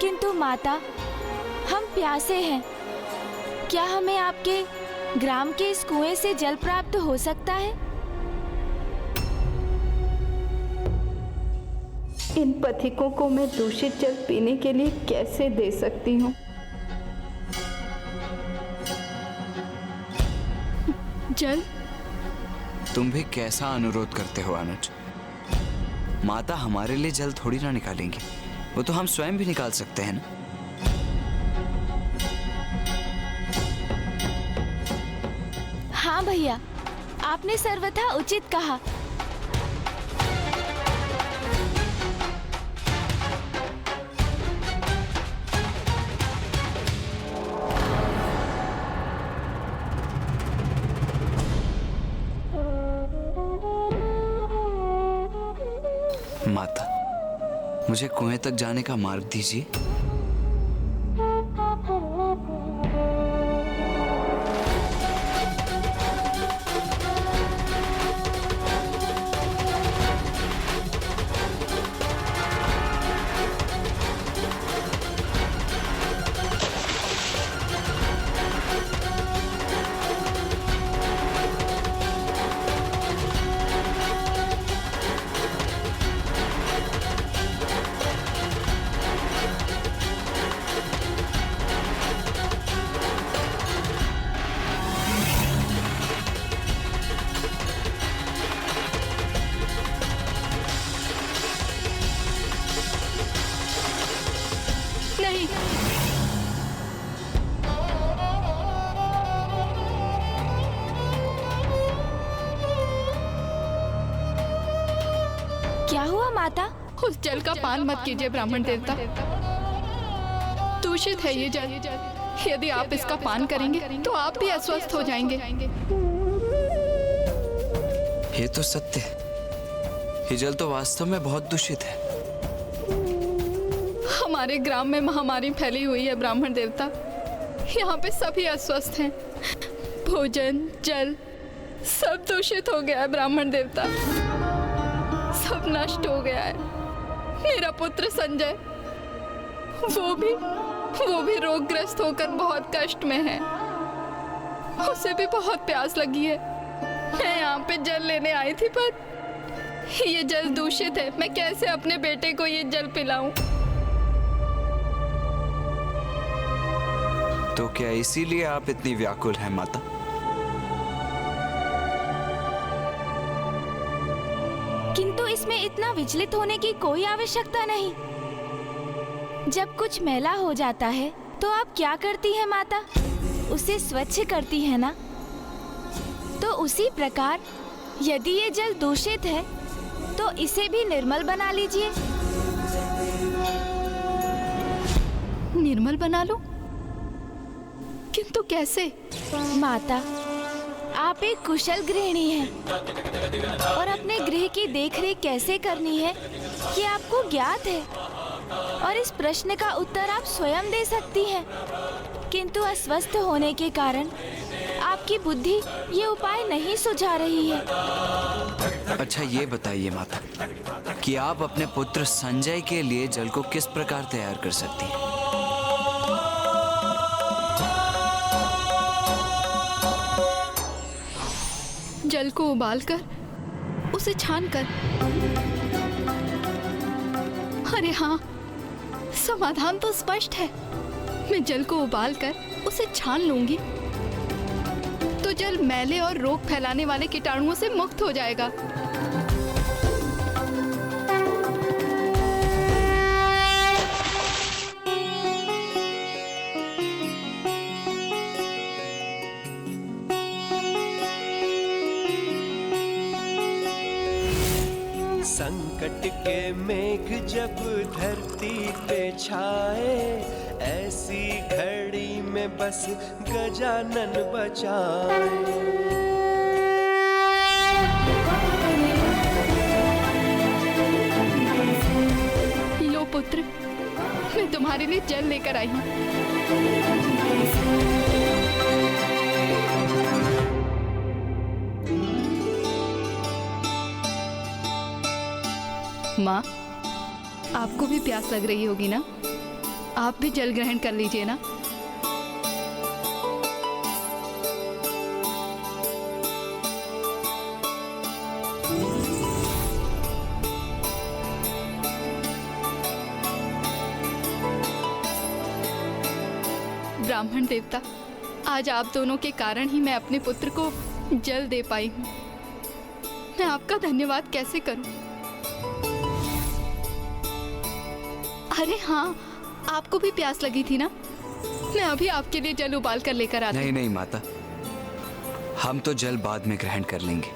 किंतु माता, हम प्यासे हैं। क्या हमें आपके ग्राम के इस कुएं से जल प्राप्त हो सकता है? इन पथिकों को मैं दूषित जल पीने के लिए कैसे दे सकती हूँ? जल? तुम भी कैसा अनुरोध करते हो अनुज? माता हमारे लिए जल थोड़ी ना निकालेंगी, वो तो हम स्वयं भी निकाल सकते हैं ना। हाँ भैया, आपने सर्वथा उचित कहा। माता, मुझे कुएं तक जाने का मार्ग दीजिए। नहीं, क्या हुआ माता? उस जल का पान मत कीजिए ब्राह्मण देवता, दूषित है ये जल। यदि आप इसका पान करेंगे तो आप भी अस्वस्थ हो जाएंगे। ये तो सत्य है, ये जल तो वास्तव में बहुत दूषित है। हमारे ग्राम में महामारी फैली हुई है ब्राह्मण देवता, यहाँ पे सभी अस्वस्थ हैं। भोजन, जल सब दूषित हो गया है ब्राह्मण देवता, सब नष्ट हो गया है। मेरा पुत्र संजय, वो भी रोगग्रस्त होकर बहुत कष्ट में है। उसे भी बहुत प्यास लगी है। मैं यहाँ पे जल लेने आई थी, पर ये जल दूषित है। मैं कैसे अपने बेटे को ये जल पिलाऊं? तो क्या इसीलिए आप इतनी व्याकुल हैं माता? किंतु इसमें इतना विचलित होने की कोई आवश्यकता नहीं। जब कुछ मैला हो जाता है तो आप क्या करती हैं माता? उसे स्वच्छ करती है ना? तो उसी प्रकार यदि ये जल दूषित है तो इसे भी निर्मल बना लीजिए। निर्मल बना लो? किंतु कैसे? माता, आप एक कुशल गृहिणी हैं और अपने गृह की देखरेख कैसे करनी है ये आपको ज्ञात है, और इस प्रश्न का उत्तर आप स्वयं दे सकती हैं। किंतु अस्वस्थ होने के कारण आपकी बुद्धि ये उपाय नहीं सुझा रही है। अच्छा ये बताइए माता कि आप अपने पुत्र संजय के लिए जल को किस प्रकार तैयार कर सकती हैं? जल को उबालकर उसे छानकर। अरे हाँ, समाधान तो स्पष्ट है। मैं जल को उबालकर उसे छान लूंगी तो जल मैले और रोग फैलाने वाले कीटाणुओं से मुक्त हो जाएगा। संकट के मेघ जब धरती पे छाए, ऐसी घड़ी में बस गजानन बचाए। लो पुत्र, मैं तुम्हारे लिए जल लेकर आई हूँ। माँ, आपको भी प्यास लग रही होगी ना? आप भी जल ग्रहण कर लीजिए ना। ब्राह्मण देवता, आज आप दोनों के कारण ही मैं अपने पुत्र को जल दे पाई हूँ। मैं आपका धन्यवाद कैसे करूं? अरे हाँ, आपको भी प्यास लगी थी ना? मैं अभी आपके लिए जल उबाल कर लेकर आती हूँ। नहीं नहीं माता, हम तो जल बाद में ग्रहण कर लेंगे,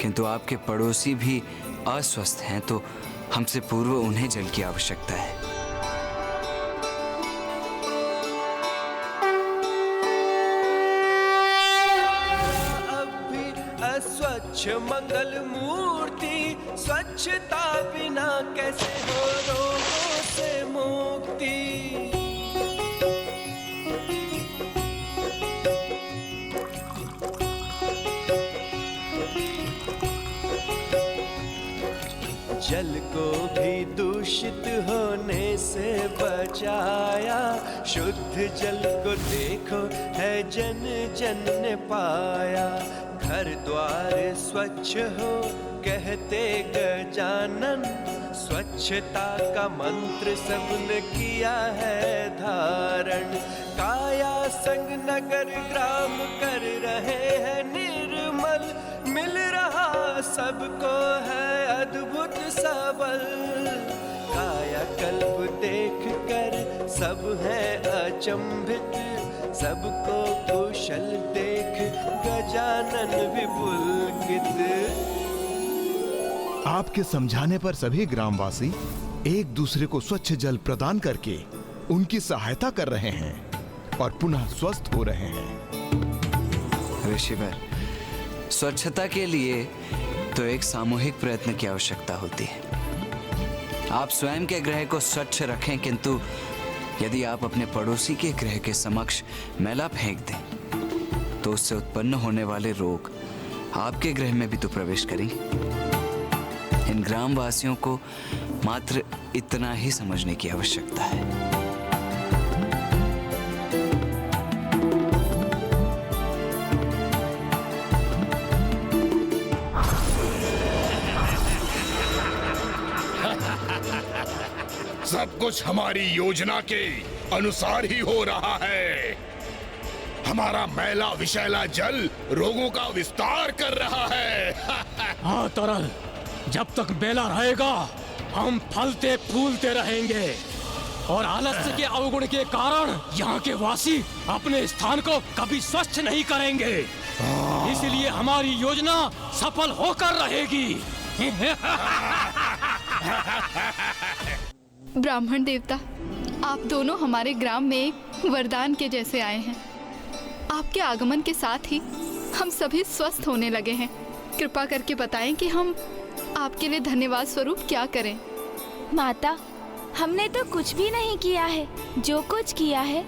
किंतु आपके पड़ोसी भी अस्वस्थ हैं, तो हमसे पूर्व उन्हें जल की आवश्यकता है। स्वच्छ मंगल मूर्ति, स्वच्छता बिना कैसे हो रोगों से मुक्ति। जल को भी दूषित होने से बचाया, शुद्ध जल को देखो है जन जन ने पाया। घर द्वार स्वच्छ हो कहते गजानन, स्वच्छता का मंत्र सबने किया है धारण। काया संग नगर ग्राम कर रहे हैं निर्मल, मिल रहा सबको है अद्भुत सबल। काया कल्प देख कर सब है अचंभित, सबको कुशल देख गजानन विपुलकित। आपके समझाने पर सभी ग्रामवासी एक दूसरे को स्वच्छ जल प्रदान करके उनकी सहायता कर रहे हैं और पुनः स्वस्थ हो रहे हैं। ऋषिवर, स्वच्छता के लिए तो एक सामूहिक प्रयत्न की आवश्यकता होती है। आप स्वयं के गृह को स्वच्छ रखें, किंतु यदि आप अपने पड़ोसी के गृह के समक्ष मैला फेंक दें तो उससे उत्पन्न होने वाले रोग आपके गृह में भी तो प्रवेश करेंगे। इन ग्रामवासियों को मात्र इतना ही समझने की आवश्यकता है। सब कुछ हमारी योजना के अनुसार ही हो रहा है। हमारा मैला विषैला जल रोगों का विस्तार कर रहा है। हाँ तरल, जब तक मेला रहेगा हम फलते फूलते रहेंगे और आलस्य के अवगुण के कारण यहाँ के वासी अपने स्थान को कभी स्वच्छ नहीं करेंगे। इसलिए हमारी योजना सफल होकर रहेगी। ब्राह्मण देवता, आप दोनों हमारे ग्राम में एक वरदान के जैसे आए हैं। आपके आगमन के साथ ही हम सभी स्वस्थ होने लगे हैं। कृपा करके बताएं कि हम आपके लिए धन्यवाद स्वरूप क्या करें। माता, हमने तो कुछ भी नहीं किया है। जो कुछ किया है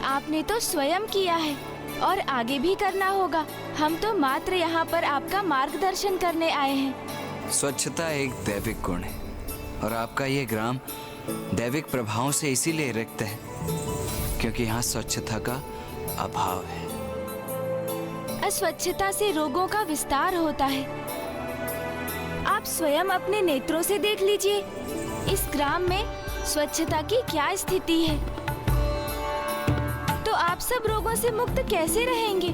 आपने तो स्वयं किया है और आगे भी करना होगा। हम तो मात्र यहाँ पर आपका मार्गदर्शन करने आए हैं। स्वच्छता एक दैविक गुण है और आपका ये ग्राम दैविक प्रभावों से इसीलिए रिक्त है क्योंकि यहाँ स्वच्छता का अभाव है। अस्वच्छता से रोगों का विस्तार होता है। आप स्वयं अपने नेत्रों से देख लीजिए इस ग्राम में स्वच्छता की क्या स्थिति है। तो आप सब रोगों से मुक्त कैसे रहेंगे?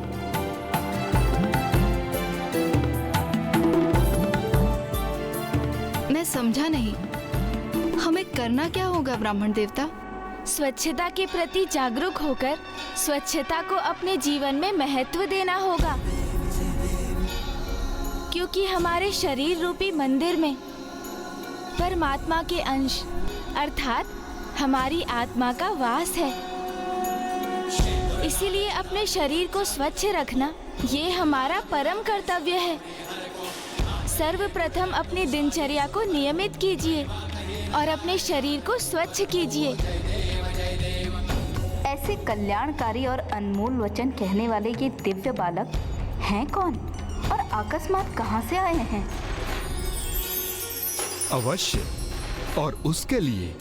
मैं समझा नहीं, हमें करना क्या होगा ब्राह्मण देवता? स्वच्छता के प्रति जागरूक होकर स्वच्छता को अपने जीवन में महत्व देना होगा, क्योंकि हमारे शरीर रूपी मंदिर में परमात्मा के अंश अर्थात हमारी आत्मा का वास है। इसीलिए अपने शरीर को स्वच्छ रखना ये हमारा परम कर्तव्य है। सर्वप्रथम अपनी दिनचर्या को नियमित कीजिए और अपने शरीर को स्वच्छ कीजिए। ऐसे कल्याणकारी और अनमोल वचन कहने वाले ये दिव्य बालक हैं कौन और अकस्मात कहाँ से आए हैं? अवश्य, और उसके लिए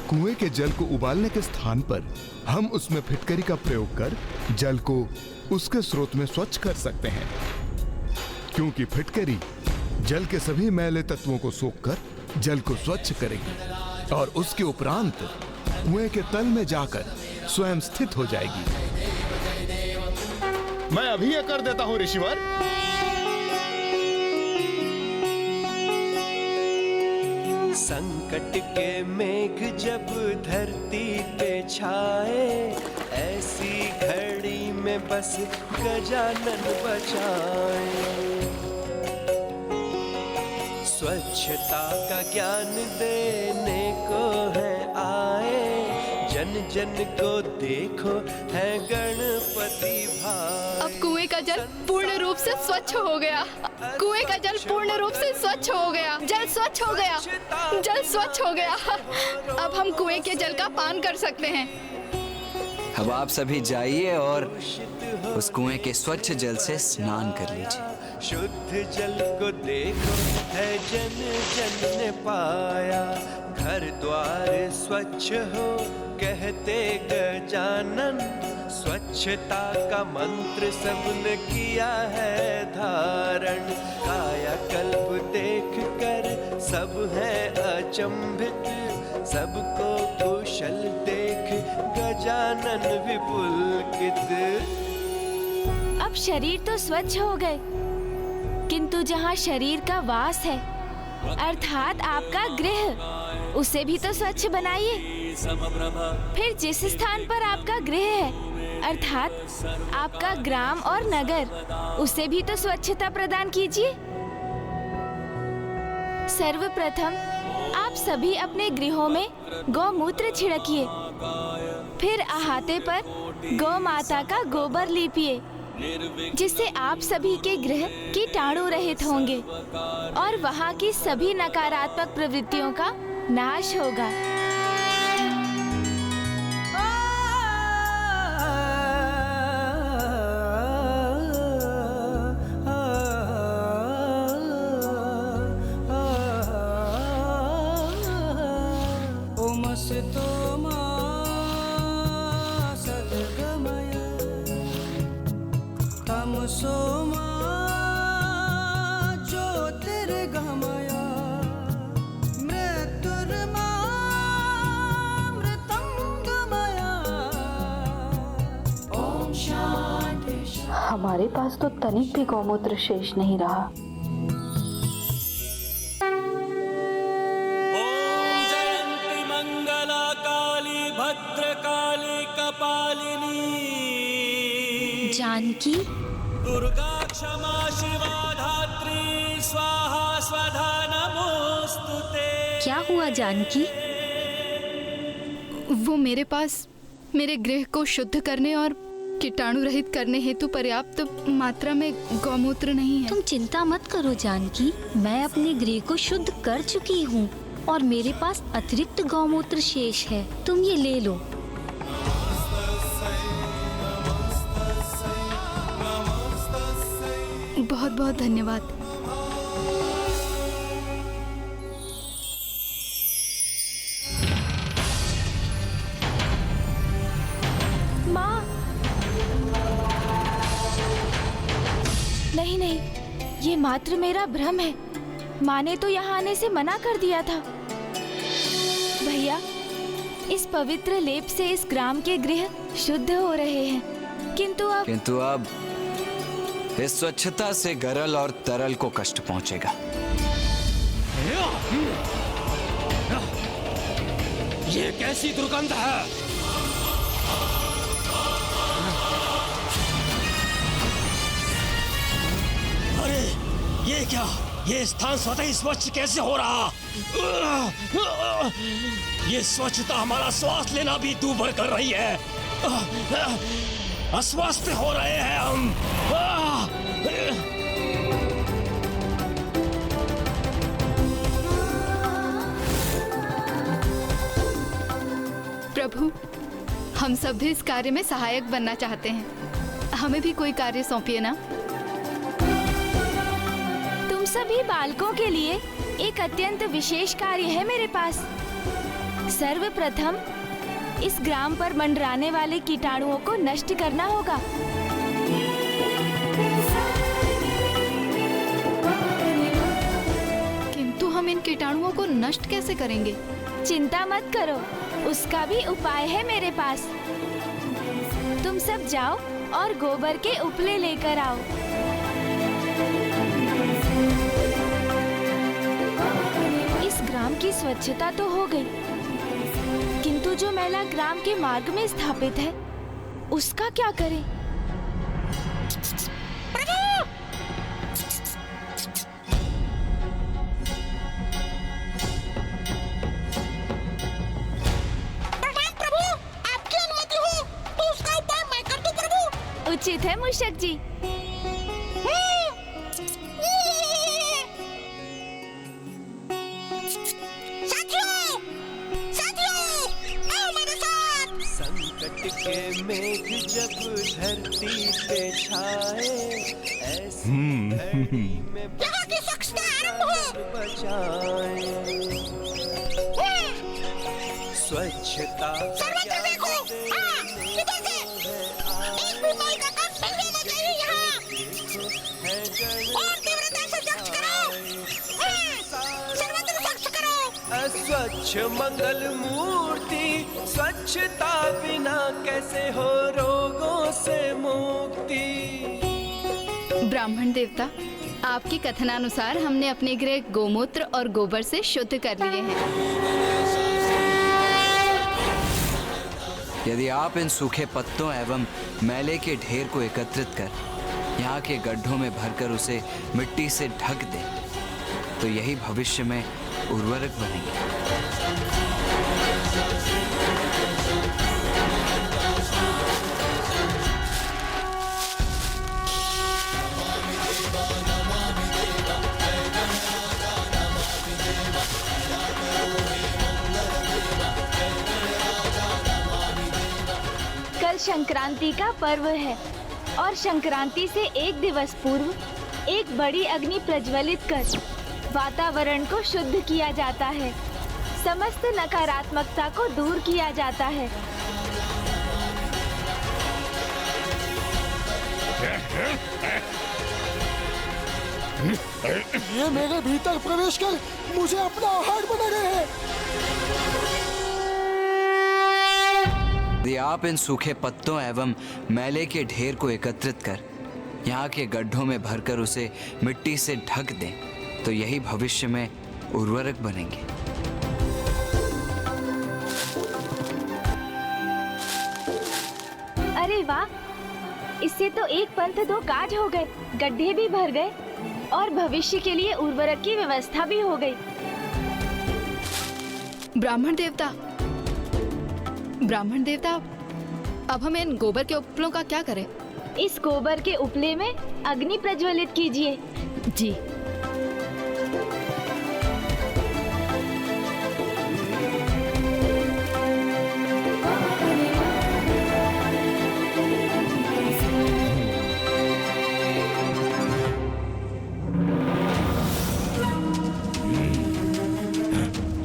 कुएं के जल को उबालने के स्थान पर हम उसमें फिटकरी का प्रयोग कर जल को उसके स्रोत में स्वच्छ कर सकते हैं, क्योंकि फिटकरी जल के सभी मैले तत्वों को सोखकर जल को स्वच्छ करेगी और उसके उपरांत कुएं के तल में जाकर स्वयं स्थित हो जाएगी। मैं अभी यह कर देता हूं ऋषिवर। संकट के मेघ जब धरती पे छाए, ऐसी घड़ी में बस गजानन बचाए। स्वच्छता का ज्ञान देने को है आए, जन जन को देखो है गणपति भाई। अब कुएं का जल पूर्ण रूप से स्वच्छ हो गया। कुएं का जल पूर्ण रूप से स्वच्छ हो गया। जल स्वच्छ हो गया। जल स्वच्छ हो गया। अब हम कुएं के जल का पान कर सकते हैं। अब आप सभी जाइए और उस कुएं के स्वच्छ जल से स्नान कर लीजिए। शुद्ध जल को देखो है जन जन ने पाया, घर द्वार स्वच्छ हो कहते गजानन। स्वच्छता का मंत्र सबने किया है धारण, कायाकल्प देख कर सब है अचंभित, सबको कुशल देख गजानन विपुलकित। अब शरीर तो स्वच्छ हो गए, किंतु जहाँ शरीर का वास है अर्थात आपका गृह, उसे भी तो स्वच्छ बनाइए। फिर जिस स्थान पर आपका गृह है अर्थात आपका ग्राम और नगर, उसे भी तो स्वच्छता प्रदान कीजिए। सर्वप्रथम आप सभी अपने गृहों में गौमूत्र छिड़किए, फिर अहाते पर गौ माता का गोबर लीपिए, जिससे आप सभी के गृह कीटाणु रहित होंगे और वहाँ की सभी नकारात्मक प्रवृत्तियों का नाश होगा। हमारे पास तो तनिक भी गौमूत्र शेष नहीं रहा। ओम जयंती मंगला काली भद्रकाली कपालिनी, जानकी, दुर्गा क्षमा शिवा धात्री स्वाहा स्वधा नमोस्तुते। क्या हुआ जानकी? वो मेरे पास मेरे गृह को शुद्ध करने और कीटाणु रहित करने हेतु पर्याप्त मात्रा में गौमूत्र नहीं है। तुम चिंता मत करो जानकी, मैं अपने गृह को शुद्ध कर चुकी हूँ और मेरे पास अतिरिक्त गौमूत्र शेष है। तुम ये ले लो। बहुत बहुत धन्यवाद। नहीं नहीं, ये मात्र मेरा भ्रम है। माँ ने तो यहाँ आने से मना कर दिया था। भैया, इस पवित्र लेप से इस ग्राम के गृह शुद्ध हो रहे हैं, किंतु अब इस स्वच्छता से गरल और तरल को कष्ट पहुंचेगा। ये कैसी दुर्गंध है? अरे ये क्या? ये स्थान स्वतः ही स्वच्छ कैसे हो रहा? ये स्वच्छता हमारा श्वास लेना भी दूभर कर रही है। अस्वस्थ हो रहे हैं हम। प्रभु, हम सब भी इस कार्य में सहायक बनना चाहते हैं। हमें भी कोई कार्य सौंपिए ना। तुम सभी बालकों के लिए एक अत्यंत विशेष कार्य है मेरे पास। सर्वप्रथम इस ग्राम पर मंडराने वाले कीटाणुओं को नष्ट करना होगा। किंतु हम इन कीटाणुओं को नष्ट कैसे करेंगे? चिंता मत करो, उसका भी उपाय है मेरे पास। तुम सब जाओ और गोबर के उपले लेकर आओ। इस ग्राम की स्वच्छता तो हो गई, किंतु जो मैला ग्राम के मार्ग में स्थापित है उसका क्या करें? उचित है मूषक जी। संकट के मेघ जब धरती पे छाए, ऐसी घड़ी में यहाँ की स्वच्छता आरंभ हो बचाए। स्वच्छता सर्वत्र देखो, हाँ, किधर से? एक भी माल का काम नहीं रहना चाहिए यहाँ। और तीव्रता से स्वच्छ करो, हाँ, सर्वत्र स्वच्छ करो। अस्वच्छ मंगल मूर्ति, स्वच्छता बिना कैसे हो रोगों से मुक्ति। ब्राह्मण देवता, आपके कथनानुसार हमने अपने गृह गोमूत्र और गोबर से शुद्ध कर लिए हैं। यदि आप इन सूखे पत्तों एवं मैले के ढेर को एकत्रित कर यहाँ के गड्ढों में भरकर उसे मिट्टी से ढक दें, तो यही भविष्य में उर्वरक बनेंगे। कल संक्रांति का पर्व है और संक्रांति से एक दिवस पूर्व एक बड़ी अग्नि प्रज्वलित कर वातावरण को शुद्ध किया जाता है, समस्त नकारात्मकता को दूर किया जाता है। ये मेरे भीतर प्रवेश कर मुझे अपना आहार बना रहे हैं। यदि आप इन सूखे पत्तों एवं मैले के ढेर को एकत्रित कर यहाँ के गड्ढों में भरकर उसे मिट्टी से ढक दें, तो यही भविष्य में उर्वरक बनेंगे। अरे वाह, इससे तो एक पंथ दो काज हो गए, गड्ढे भी भर गए और भविष्य के लिए उर्वरक की व्यवस्था भी हो गई। ब्राह्मण देवता, अब हमें इन गोबर के उपलों का क्या करें? इस गोबर के उपले में अग्नि प्रज्वलित कीजिए। जी।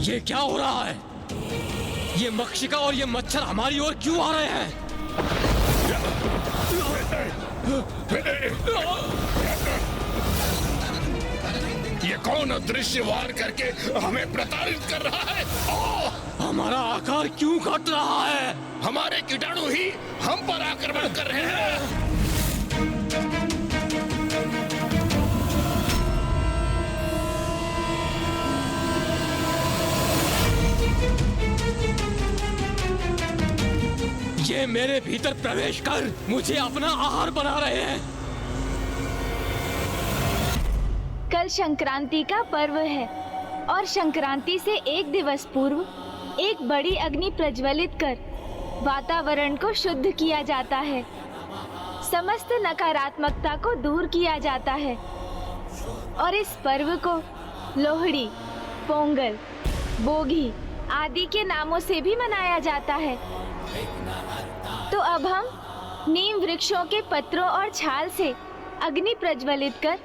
ये क्या हो रहा है? ये मक्षिका और ये मच्छर हमारी ओर क्यों आ रहे हैं? ये कौन अदृश्य वार करके हमें प्रताड़ित कर रहा है? हमारा आकार क्यों घट रहा है? हमारे कीटाणु ही हम पर आक्रमण कर रहे हैं। ये मेरे भीतर प्रवेश कर मुझे अपना आहार बना रहे हैं। कल संक्रांति का पर्व है और संक्रांति से एक दिवस पूर्व एक बड़ी अग्नि प्रज्वलित कर वातावरण को शुद्ध किया जाता है, समस्त नकारात्मकता को दूर किया जाता है और इस पर्व को लोहड़ी, पोंगल, बोगी आदि के नामों से भी मनाया जाता है। तो अब हम नीम वृक्षों के पत्रों और छाल से अग्नि प्रज्वलित कर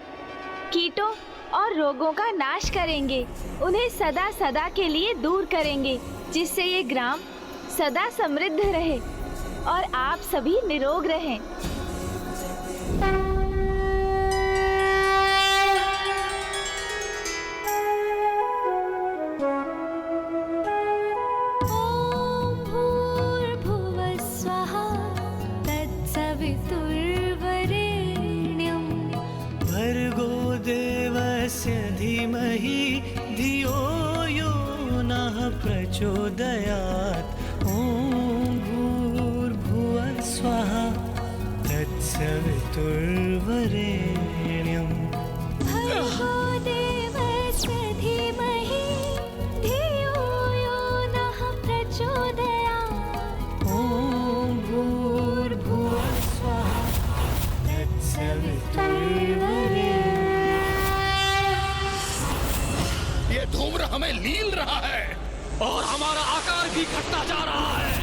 कीटों और रोगों का नाश करेंगे, उन्हें सदा सदा के लिए दूर करेंगे जिससे ये ग्राम सदा समृद्ध रहे और आप सभी निरोग रहें। ॐ भूर्भुवः स्वः तत्सवितुर्वरेण्यं भर्गो देवस्य धीमहि धियो यो नः प्रचोदयात् ॐ भूर्भुवः स्वः तत्सवितुर्वरेण्यम् भर्गो देवस्य धीमहि धियो यो नः प्रचोदयात् ॐ भूर्भुवः स्वः तत्सवितुर्वरेण्यम्। ये धूम्र हमें लील रहा है और हमारा आकार भी घटता जा रहा है।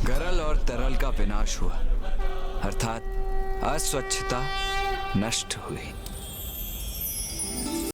गरल और तरल का विनाश हुआ, अर्थात अस्वच्छता नष्ट हुई।